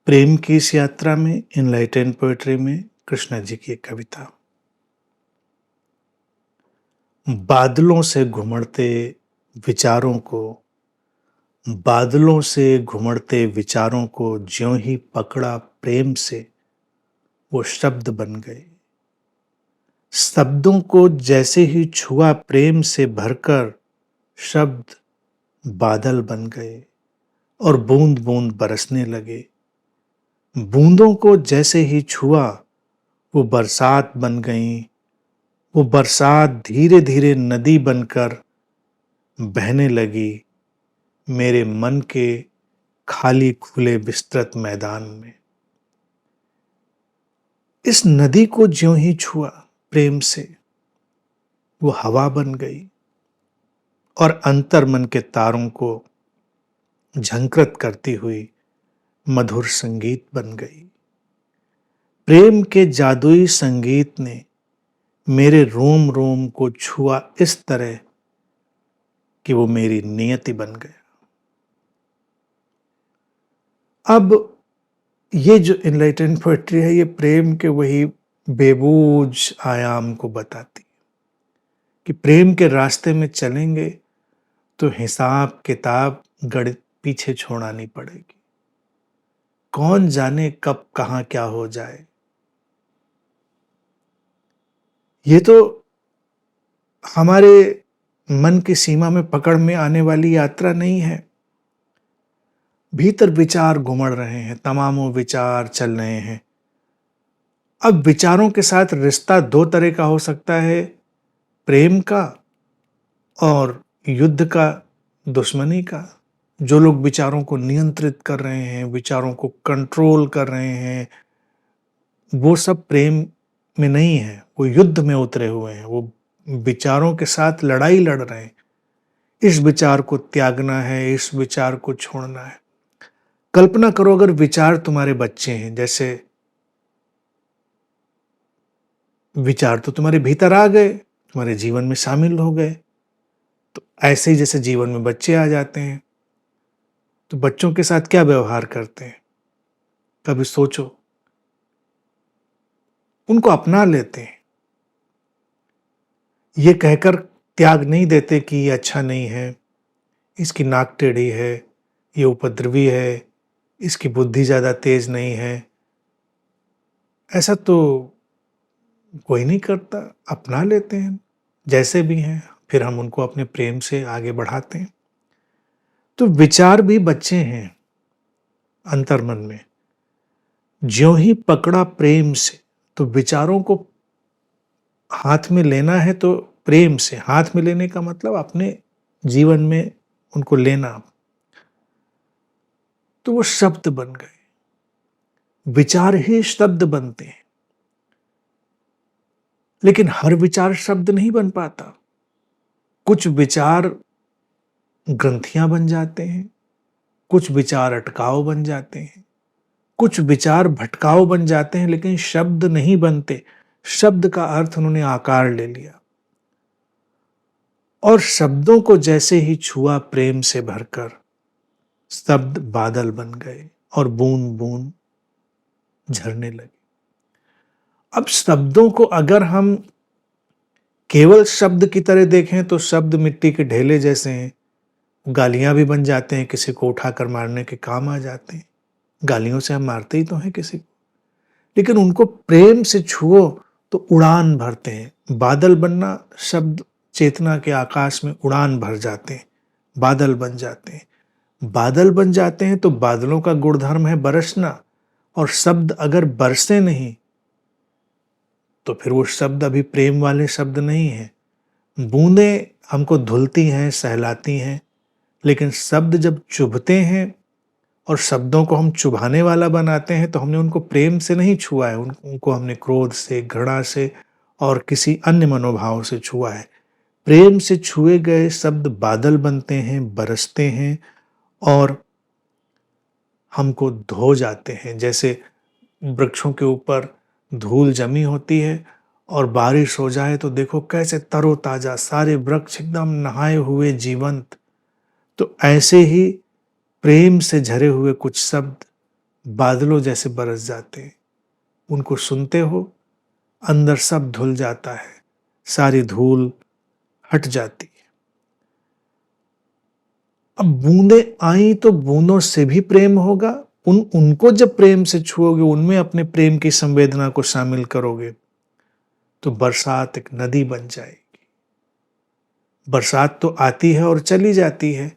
प्रेम की इस यात्रा में इनलाइटेंड पोएट्री में कृष्णा जी की एक कविता। बादलों से घुमड़ते विचारों को बादलों से घुमड़ते विचारों को ज्यों ही पकड़ा प्रेम से वो शब्द बन गए। शब्दों को जैसे ही छुआ प्रेम से भरकर शब्द बादल बन गए और बूंद बूंद बरसने लगे। बूंदों को जैसे ही छुआ वो बरसात बन गई। वो बरसात धीरे धीरे नदी बनकर बहने लगी मेरे मन के खाली खुले विस्तृत मैदान में। इस नदी को ज्यों ही छुआ प्रेम से वो हवा बन गई और अंतर मन के तारों को झंकृत करती हुई मधुर संगीत बन गई। प्रेम के जादुई संगीत ने मेरे रोम रोम को छुआ इस तरह कि वो मेरी नियति बन गया। अब ये जो इनलाइटेंड पोएट्री है ये प्रेम के वही बेबूझ आयाम को बताती कि प्रेम के रास्ते में चलेंगे तो हिसाब किताब गणित पीछे छोड़ानी पड़ेगी। कौन जाने कब कहां क्या हो जाए। ये तो हमारे मन की सीमा में पकड़ में आने वाली यात्रा नहीं है। भीतर विचार घुमड़ रहे हैं, तमामों विचार चल रहे हैं। अब विचारों के साथ रिश्ता दो तरह का हो सकता है, प्रेम का और युद्ध का, दुश्मनी का। जो लोग विचारों को नियंत्रित कर रहे हैं, विचारों को कंट्रोल कर रहे हैं, वो सब प्रेम में नहीं है, वो युद्ध में उतरे हुए हैं। वो विचारों के साथ लड़ाई लड़ रहे हैं। इस विचार को त्यागना है, इस विचार को छोड़ना है। कल्पना करो अगर विचार तुम्हारे बच्चे हैं, जैसे विचार तो तुम्हारे भीतर आ गए, तुम्हारे जीवन में शामिल हो गए, तो ऐसे ही जैसे जीवन में बच्चे आ जाते हैं तो बच्चों के साथ क्या व्यवहार करते हैं, कभी सोचो। उनको अपना लेते हैं, ये कहकर त्याग नहीं देते कि ये अच्छा नहीं है, इसकी नाक टेढ़ी है, ये उपद्रवी है, इसकी बुद्धि ज्यादा तेज नहीं है। ऐसा तो कोई नहीं करता, अपना लेते हैं जैसे भी हैं, फिर हम उनको अपने प्रेम से आगे बढ़ाते हैं। तो विचार भी बच्चे हैं अंतर्मन में। ज्यों ही पकड़ा प्रेम से, तो विचारों को हाथ में लेना है तो प्रेम से। हाथ में लेने का मतलब अपने जीवन में उनको लेना। तो वो शब्द बन गए। विचार ही शब्द बनते हैं, लेकिन हर विचार शब्द नहीं बन पाता। कुछ विचार ग्रंथियां बन जाते हैं, कुछ विचार अटकाव बन जाते हैं, कुछ विचार भटकाव बन जाते हैं, लेकिन शब्द नहीं बनते। शब्द का अर्थ उन्होंने आकार ले लिया और शब्दों को जैसे ही छुआ प्रेम से भरकर शब्द बादल बन गए और बूंद बूंद झरने लगे। अब शब्दों को अगर हम केवल शब्द की तरह देखें तो शब्द मिट्टी के ढेले जैसे हैं। गालियां भी बन जाते हैं, किसी को उठाकर मारने के काम आ जाते हैं। गालियों से हम मारते ही तो हैं किसी को, लेकिन उनको प्रेम से छुओ तो उड़ान भरते हैं। बादल बनना शब्द चेतना के आकाश में उड़ान भर जाते हैं, बादल बन जाते हैं। बादल बन जाते हैं तो बादलों का गुणधर्म है बरसना, और शब्द अगर बरसे नहीं तो फिर वो शब्द अभी प्रेम वाले शब्द नहीं है। बूंदें हमको धुलती हैं, सहलाती हैं, लेकिन शब्द जब चुभते हैं और शब्दों को हम चुभाने वाला बनाते हैं तो हमने उनको प्रेम से नहीं छुआ है, उनको हमने क्रोध से, घृणा से और किसी अन्य मनोभाव से छुआ है। प्रेम से छुए गए शब्द बादल बनते हैं, बरसते हैं और हमको धो जाते हैं। जैसे वृक्षों के ऊपर धूल जमी होती है और बारिश हो जाए तो देखो कैसे तरोताजा सारे वृक्ष एकदम नहाए हुए जीवंत। तो ऐसे ही प्रेम से झरे हुए कुछ शब्द बादलों जैसे बरस जाते हैं। उनको सुनते हो, अंदर सब धुल जाता है, सारी धूल हट जाती है। अब बूंदे आई तो बूंदों से भी प्रेम होगा। उनको जब प्रेम से छुओगे, उनमें अपने प्रेम की संवेदना को शामिल करोगे, तो बरसात एक नदी बन जाएगी। बरसात तो आती है और चली जाती है,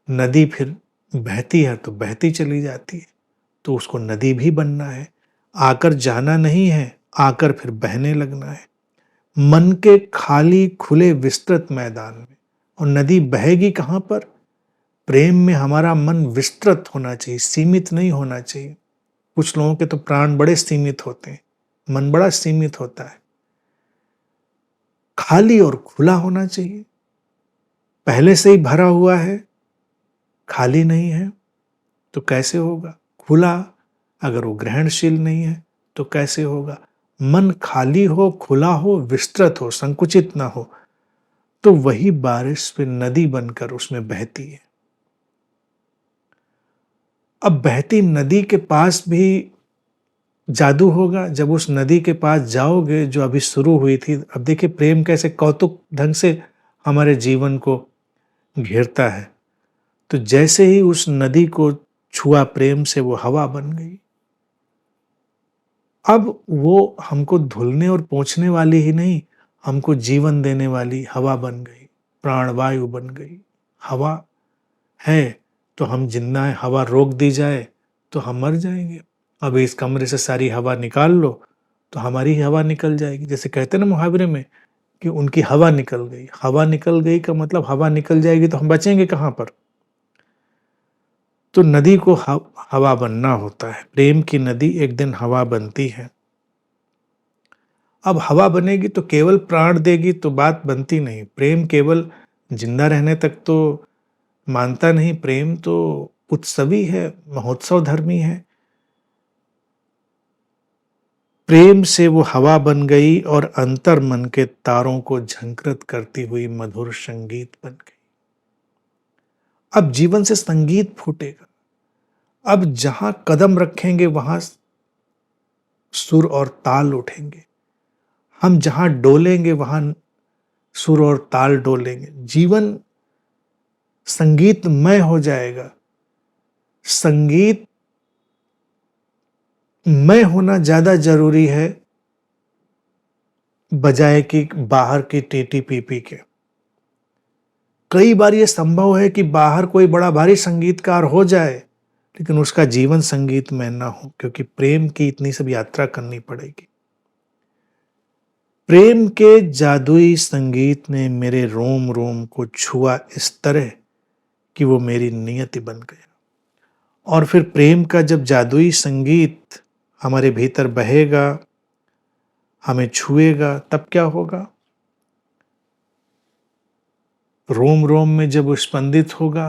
नदी फिर बहती है तो बहती चली जाती है। तो उसको नदी भी बनना है, आकर जाना नहीं है, आकर फिर बहने लगना है। मन के खाली खुले विस्तृत मैदान में। और नदी बहेगी कहाँ पर? प्रेम में हमारा मन विस्तृत होना चाहिए, सीमित नहीं होना चाहिए। कुछ लोगों के तो प्राण बड़े सीमित होते हैं, मन बड़ा सीमित होता है। खाली और खुला होना चाहिए। पहले से ही भरा हुआ है, खाली नहीं है तो कैसे होगा? खुला, अगर वो ग्रहणशील नहीं है तो कैसे होगा? मन खाली हो, खुला हो, विस्तृत हो, संकुचित ना हो, तो वही बारिश फिर नदी बनकर उसमें बहती है। अब बहती नदी के पास भी जादू होगा। जब उस नदी के पास जाओगे जो अभी शुरू हुई थी, अब देखिए प्रेम कैसे कौतुक ढंग से हमारे जीवन को घेरता है। तो जैसे ही उस नदी को छुआ प्रेम से, वो हवा बन गई। अब वो हमको धुलने और पोंछने वाली ही नहीं, हमको जीवन देने वाली हवा बन गई, प्राणवायु बन गई। हवा है तो हम जिंदा हैं, हवा रोक दी जाए तो हम मर जाएंगे। अब इस कमरे से सारी हवा निकाल लो तो हमारी ही हवा निकल जाएगी। जैसे कहते हैं ना मुहावरे में कि उनकी हवा निकल गई। हवा निकल गई का मतलब हवा निकल जाएगी तो हम बचेंगे कहाँ पर? तो नदी को हवा बनना होता है। प्रेम की नदी एक दिन हवा बनती है। अब हवा बनेगी तो केवल प्राण देगी तो बात बनती नहीं। प्रेम केवल जिंदा रहने तक तो मानता नहीं। प्रेम तो उत्सवी है, महोत्सव धर्मी है। प्रेम से वो हवा बन गई और अंतर मन के तारों को झंकृत करती हुई मधुर संगीत बन गई। अब जीवन से संगीत फूटेगा। अब जहां कदम रखेंगे वहां सुर और ताल उठेंगे। हम जहां डोलेंगे वहां सुर और ताल डोलेंगे। जीवन संगीतमय हो जाएगा। संगीत मय होना ज्यादा जरूरी है बजाय कि बाहर की टीटी पीपी के। कई बार यह संभव है कि बाहर कोई बड़ा भारी संगीतकार हो जाए, लेकिन उसका जीवन संगीत में ना हो, क्योंकि प्रेम की इतनी सब यात्रा करनी पड़ेगी। प्रेम के जादुई संगीत ने मेरे रोम रोम को छुआ इस तरह कि वो मेरी नियति बन गया। और फिर प्रेम का जब जादुई संगीत हमारे भीतर बहेगा, हमें छुएगा, तब क्या होगा? रोम रोम में जब वो स्पंदित होगा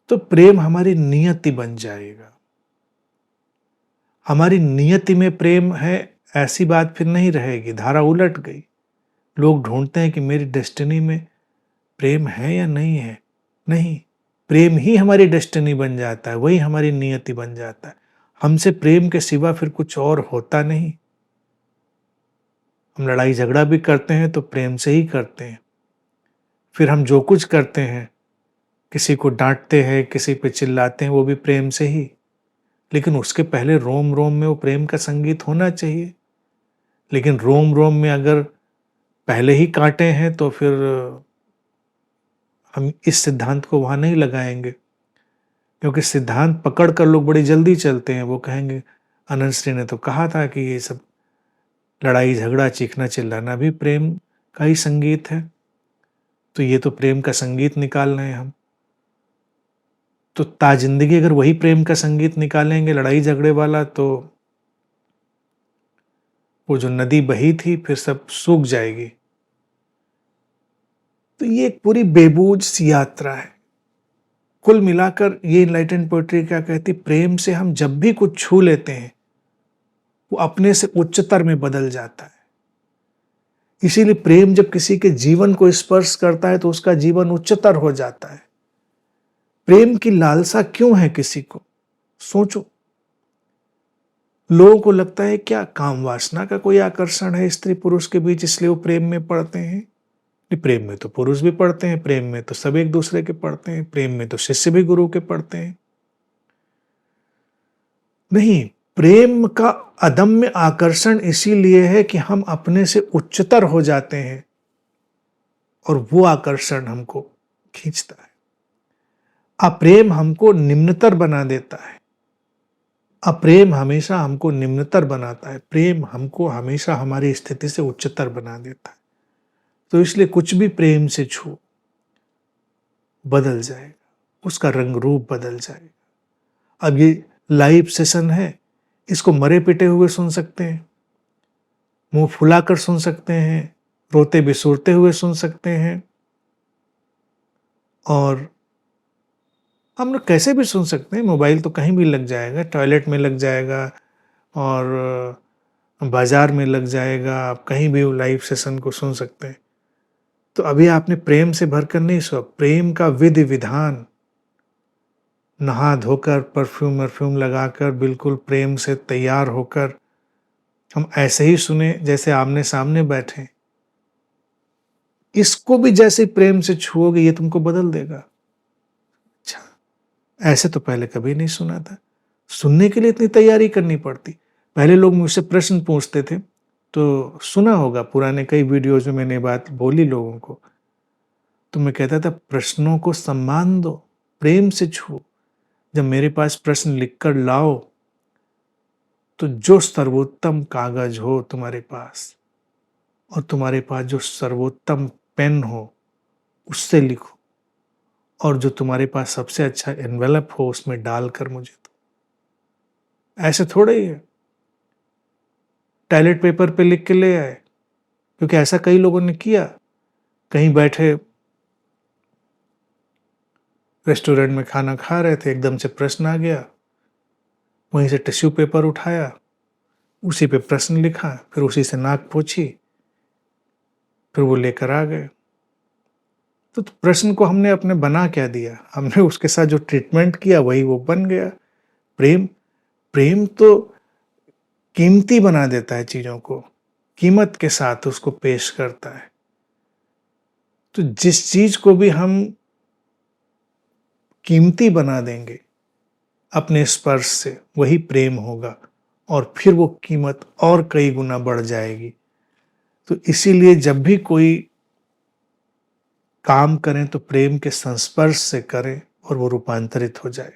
तो प्रेम हमारी नियति बन जाएगा। हमारी नियति में प्रेम है ऐसी बात फिर नहीं रहेगी। धारा उलट गई। लोग ढूंढते हैं कि मेरी डेस्टिनी में प्रेम है या नहीं है। नहीं, प्रेम ही हमारी डेस्टिनी बन जाता है, वही हमारी नियति बन जाता है। हमसे प्रेम के सिवा फिर कुछ और होता नहीं। हम लड़ाई झगड़ा भी करते हैं तो प्रेम से ही करते हैं। फिर हम जो कुछ करते हैं, किसी को डांटते हैं, किसी पे चिल्लाते हैं, वो भी प्रेम से ही। लेकिन उसके पहले रोम रोम में वो प्रेम का संगीत होना चाहिए। लेकिन रोम रोम में अगर पहले ही कांटे हैं तो फिर हम इस सिद्धांत को वहां नहीं लगाएंगे, क्योंकि सिद्धांत पकड़ कर लोग बड़ी जल्दी चलते हैं। वो कहेंगे अनंत श्री ने तो कहा था कि ये सब लड़ाई झगड़ा चीखना चिल्लाना भी प्रेम का ही संगीत है, तो ये तो प्रेम का संगीत निकाल रहे हैं हम। तो ताजिंदगी अगर वही प्रेम का संगीत निकालेंगे लड़ाई झगड़े वाला, तो वो जो नदी बही थी फिर सब सूख जाएगी। तो ये एक पूरी बेबूझ सी यात्रा है। कुल मिलाकर ये इनलाइटेंड पोएट्री क्या कहती? प्रेम से हम जब भी कुछ छू लेते हैं वो अपने से उच्चतर में बदल जाता है। इसीलिए प्रेम जब किसी के जीवन को स्पर्श करता है तो उसका जीवन उच्चतर हो जाता है। प्रेम की लालसा क्यों है किसी को? सोचो। लोगों को लगता है क्या काम वासना का कोई आकर्षण है स्त्री पुरुष के बीच, इसलिए वो प्रेम में पड़ते हैं? नहीं, प्रेम में तो पुरुष भी पड़ते हैं, प्रेम में तो सब एक दूसरे के पड़ते हैं, प्रेम में तो शिष्य भी गुरु के पड़ते हैं। नहीं, प्रेम का अदम्य आकर्षण इसीलिए है कि हम अपने से उच्चतर हो जाते हैं और वो आकर्षण हमको खींचता है। अप्रेम हमको निम्नतर बना देता है। अप्रेम हमेशा हमको निम्नतर बनाता है, प्रेम हमको हमेशा हमारी स्थिति से उच्चतर बना देता है। तो इसलिए कुछ भी प्रेम से छू बदल जाएगा, उसका रंग रूप बदल जाएगा। अब ये लाइव सेशन है, इसको मरे पिटे हुए सुन सकते हैं, मुंह फुलाकर सुन सकते हैं, रोते बिसूरते हुए सुन सकते हैं, और हम लोग कैसे भी सुन सकते हैं। मोबाइल तो कहीं भी लग जाएगा, टॉयलेट में लग जाएगा और बाजार में लग जाएगा, आप कहीं भी लाइव सेशन को सुन सकते हैं। तो अभी आपने प्रेम से भरकर नहीं सुना, प्रेम का विधि विधान, नहा धोकर परफ्यूम लगाकर बिल्कुल प्रेम से तैयार होकर हम ऐसे ही सुने जैसे आमने सामने बैठे। इसको भी जैसे प्रेम से छुओगे ये तुमको बदल देगा। अच्छा, ऐसे तो पहले कभी नहीं सुना था। सुनने के लिए इतनी तैयारी करनी पड़ती। पहले लोग मुझसे प्रश्न पूछते थे, तो सुना होगा पुराने कई वीडियोज में मैंने बात बोली लोगों को, तो मैं कहता था प्रश्नों को सम्मान दो, प्रेम से छुओ। जब मेरे पास प्रश्न लिखकर लाओ तो जो सर्वोत्तम कागज हो तुम्हारे पास और तुम्हारे पास जो सर्वोत्तम पेन हो उससे लिखो, और जो तुम्हारे पास सबसे अच्छा एनवेलप हो उसमें डालकर मुझे दो। ऐसे थोड़े ही है टॉयलेट पेपर पे लिख के ले आए, क्योंकि ऐसा कई लोगों ने किया। कहीं बैठे रेस्टोरेंट में खाना खा रहे थे, एकदम से प्रश्न आ गया, वहीं से टिश्यू पेपर उठाया, उसी पे प्रश्न लिखा, फिर उसी से नाक पोंछी, फिर वो लेकर आ गए। तो प्रश्न को हमने अपने बना क्या दिया, हमने उसके साथ जो ट्रीटमेंट किया वही वो बन गया। प्रेम प्रेम तो कीमती बना देता है चीजों को, कीमत के साथ उसको पेश करता है। तो जिस चीज को भी हम कीमती बना देंगे अपने स्पर्श से, वही प्रेम होगा, और फिर वो कीमत और कई गुना बढ़ जाएगी। तो इसीलिए जब भी कोई काम करें तो प्रेम के संस्पर्श से करें और वो रूपांतरित हो जाए।